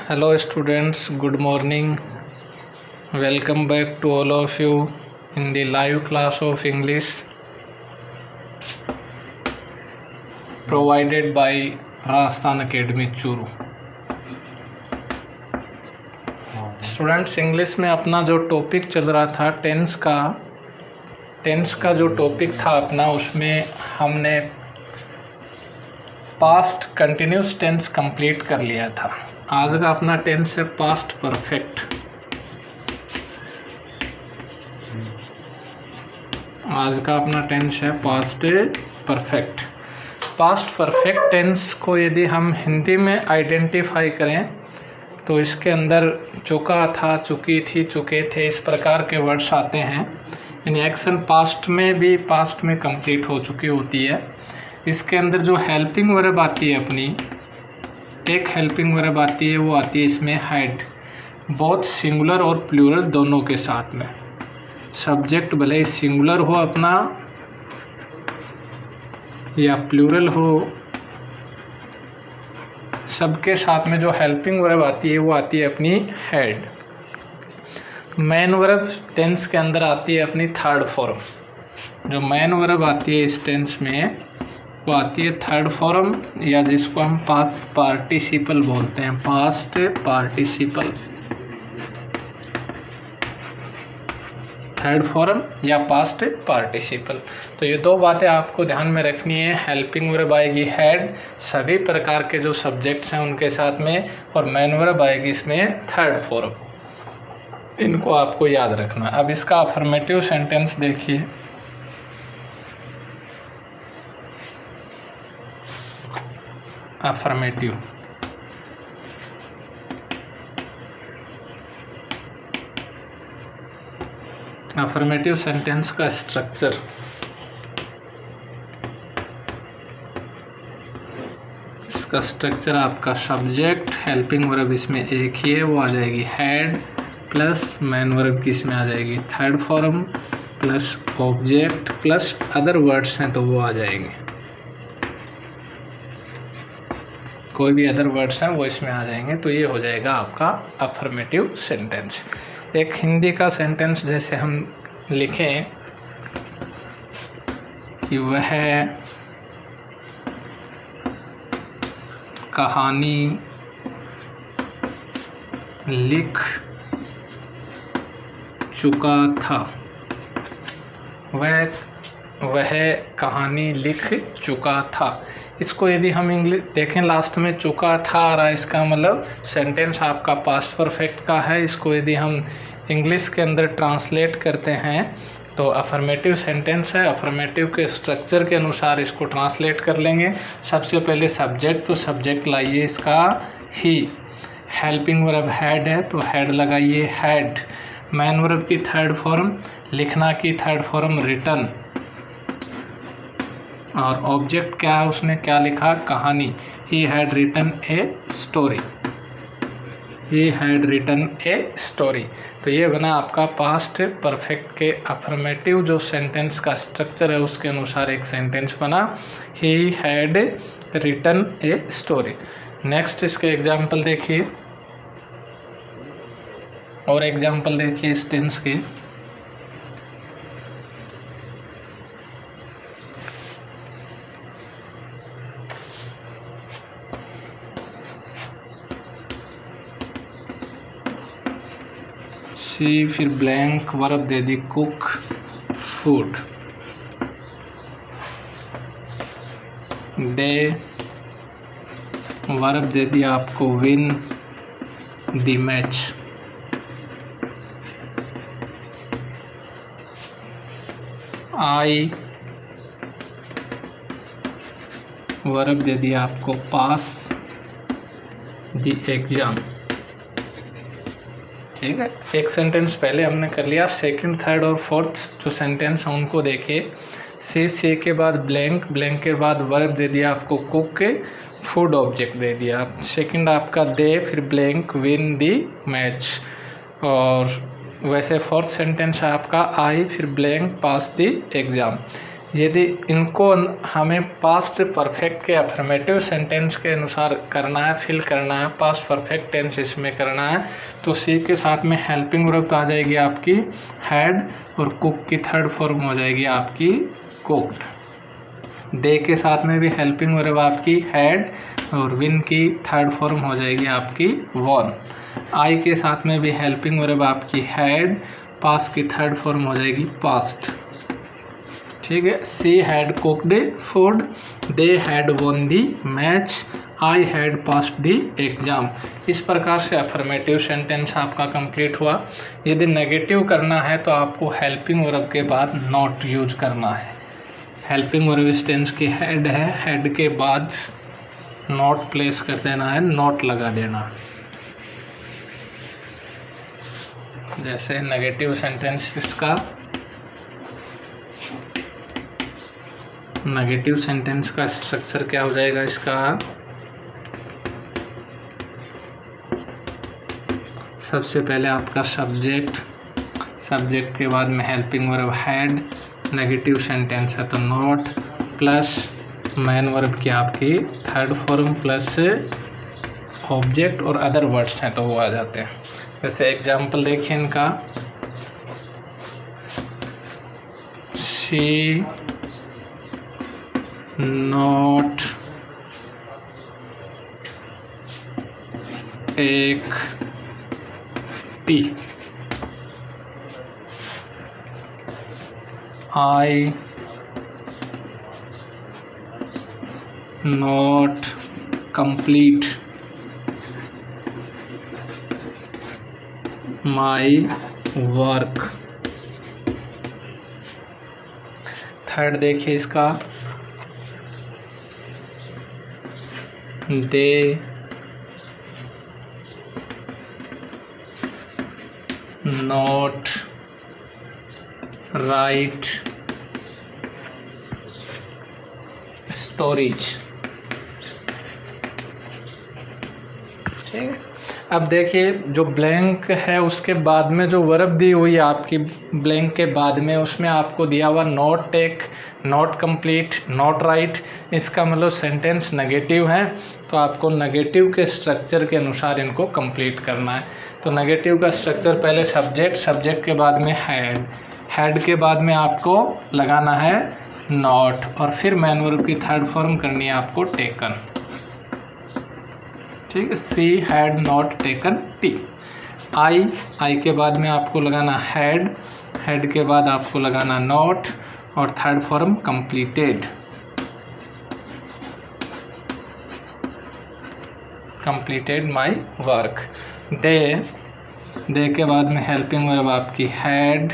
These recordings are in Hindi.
Hello students, good morning. Welcome back to all of you in the live class of English provided by Rajasthan Academy Churu. Students, English में अपना जो टॉपिक चल रहा था टेंस का जो टॉपिक था अपना, उसमें हमने पास्ट कंटिन्यूस टेंस कंप्लीट कर लिया था। आज का अपना टेंस है पास्ट परफेक्ट। आज का अपना टेंस है past perfect. Past perfect tense को यदि हम हिंदी में आइडेंटिफाई करें तो इसके अंदर चुका था, चुकी थी, चुके थे, इस प्रकार के वर्ड्स आते हैं। यानी एक्शन पास्ट में भी पास्ट में कंप्लीट हो चुकी होती है। इसके अंदर जो हेल्पिंग वर्ब आती है अपनी, एक हेल्पिंग वर्ब आती है, वो आती है इसमें हैड, बोथ सिंगुलर और प्लूरल दोनों के साथ में। सब्जेक्ट भले ही सिंगुलर हो अपना या प्लूरल हो, सबके साथ में जो हेल्पिंग वर्ब आती है वो आती है अपनी हैड। मेन वर्ब टेंस के अंदर आती है अपनी थर्ड फॉर्म। जो मेन वर्ब आती है इस टेंस में वो आती है थर्ड फॉर्म, या जिसको हम पास्ट पार्टिसिपल बोलते हैं, पास्ट पार्टिसिपल, थर्ड फॉर्म या पास्ट पार्टिसिपल। तो ये दो बातें आपको ध्यान में रखनी है। हेल्पिंग वर्ब आएगी हैड सभी प्रकार के जो सब्जेक्ट्स हैं उनके साथ में, और मेन वर्ब आएगी इसमें थर्ड फॉर्म। इनको आपको याद रखना। अब इसका अफर्मेटिव सेंटेंस देखिए। अफर्मेटिव, अफर्मेटिव सेंटेंस का स्ट्रक्चर। इसका स्ट्रक्चर आपका सब्जेक्ट, हेल्पिंग वर्ब इसमें एक ही है, वो आ जाएगी हैड, प्लस मेन वर्ब की इसमें आ जाएगी third form, plus object, plus other words हैं तो वो आ जाएंगे, कोई भी अदर वर्ड्स हैं वो इसमें आ जाएंगे। तो ये हो जाएगा आपका अफर्मेटिव सेंटेंस। एक हिंदी का सेंटेंस जैसे हम लिखें कि वह कहानी लिख चुका था। वह कहानी लिख चुका था। इसको यदि हम इंग्लिश देखें, लास्ट में चुका था आ रहा है, इसका मतलब सेंटेंस आपका पास्ट परफेक्ट का है। इसको यदि हम इंग्लिश के अंदर ट्रांसलेट करते हैं तो अफर्मेटिव सेंटेंस है। अफर्मेटिव के स्ट्रक्चर के अनुसार इसको ट्रांसलेट कर लेंगे। सबसे पहले सब्जेक्ट, तो सब्जेक्ट लाइए इसका ही। हेल्पिंग वर्ब हैड है तो हैड लगाइए हैड। मेन वर्ब की थर्ड फॉर्म, लिखना की थर्ड फॉर्म रिटन, और ऑब्जेक्ट क्या है, उसने क्या लिखा, कहानी। He had written a story, he had written a story. तो ये बना आपका पास्ट परफेक्ट के अफर्मेटिव जो सेंटेंस का स्ट्रक्चर है उसके अनुसार एक सेंटेंस बना, he had written a story. Next इसके एग्जाम्पल देखिए, और एग्जाम्पल देखिए इस टेंस के। सी, फिर blank verb they did cook food, they verb they did आपको win the match, I verb दे दिया आपको पास द एग्जाम। ठीक है, एक सेंटेंस पहले हमने कर लिया। सेकंड, थर्ड और फोर्थ जो सेंटेंस हैं उनको देखिए। से के बाद ब्लैंक, ब्लैंक के बाद वर्ब दे दिया आपको कुक के, फूड ऑब्जेक्ट दे दिया। सेकंड आपका दे, फिर ब्लैंक विन दी मैच, और वैसे फोर्थ सेंटेंस है आपका आई, फिर ब्लैंक पास दी एग्ज़ाम। यदि इनको हमें पास्ट परफेक्ट के अफर्मेटिव सेंटेंस के अनुसार करना है, फिल करना है, पास्ट परफेक्ट टेंस इसमें करना है, तो सी के साथ में हेल्पिंग वर्ब तो आ जाएगी आपकी हैड, और कुक की थर्ड फॉर्म हो जाएगी आपकी कुक्ड। दे के साथ में भी हेल्पिंग वर्ब आपकी हैड, और विन की थर्ड फॉर्म हो जाएगी आपकी वॉन। आई के साथ में भी हेल्पिंग वर्ब आपकी हैड, पास्ट की थर्ड फॉर्म हो जाएगी पास्ट। ठीक है। She had cooked food, they had won the match, I had passed the exam. इस प्रकार से अफर्मेटिव सेंटेंस आपका कंप्लीट हुआ। यदि नेगेटिव करना है तो आपको हेल्पिंग वर्ब के बाद नॉट यूज करना है। हेल्पिंग वर्ब इस टेंस की हेड है, हेड के बाद नॉट प्लेस कर देना है, नॉट लगा देना। जैसे नेगेटिव सेंटेंस इसका, नेगेटिव सेंटेंस का स्ट्रक्चर क्या हो जाएगा इसका, सबसे पहले आपका सब्जेक्ट, सब्जेक्ट के बाद में helping verb had, negative sentence है तो नॉट, प्लस मेन वर्ब की आपकी थर्ड फॉर्म, प्लस ऑब्जेक्ट और अदर वर्ड्स हैं तो वो आ जाते हैं। जैसे एग्जाम्पल देखिए इनका, she not take tea, I not complete my work. Third देखिए इसका, दे नॉट राइट स्टोरीज। ठीक है। अब देखिए जो ब्लैंक है उसके बाद में जो वर्ब दी हुई है आपकी ब्लैंक के बाद में, उसमें आपको दिया हुआ not take, not complete, not write. इसका मतलब सेंटेंस नेगेटिव है, तो आपको नेगेटिव के स्ट्रक्चर के अनुसार इनको कंप्लीट करना है। तो नेगेटिव का स्ट्रक्चर पहले सब्जेक्ट, सब्जेक्ट के बाद में हैड, हैड के बाद में आपको लगाना है नॉट, और फिर मेन वर्ब की थर्ड फॉर्म करनी है आपको टेकन। ठीक है। She had not taken tea. I के बाद में आपको लगाना हैड, हेड के बाद आपको लगाना नॉट, और third form completed, completed my work. They के बाद में हेल्पिंग वर्ब आपकी हैड,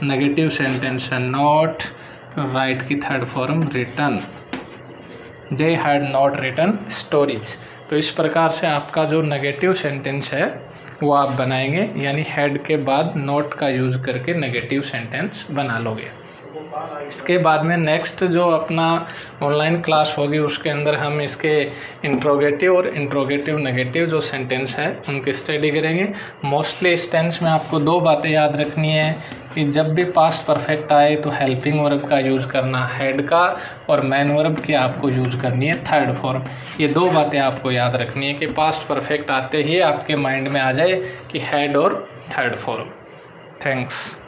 नेगेटिव सेंटेंस है नॉट, राइट की third form written, they had not written stories. तो इस प्रकार से आपका जो नेगेटिव सेंटेंस है वो आप बनाएंगे, यानी हेड के बाद नॉट का यूज़ करके नेगेटिव सेंटेंस बना लोगे। इसके बाद में नेक्स्ट जो अपना ऑनलाइन क्लास होगी उसके अंदर हम इसके इंट्रोगेटिव और इंट्रोगेटिव नेगेटिव जो सेंटेंस है उनकी स्टडी करेंगे। मोस्टली इस टेंस में आपको दो बातें याद रखनी है कि जब भी पास्ट परफेक्ट आए तो हेल्पिंग वर्ब का यूज़ करना हेड का, और मेन वर्ब की आपको यूज़ करनी है थर्ड फॉर्म। ये दो बातें आपको याद रखनी है कि पास्ट परफेक्ट आते ही आपके माइंड में आ जाए कि हेड और थर्ड फॉर्म। थैंक्स।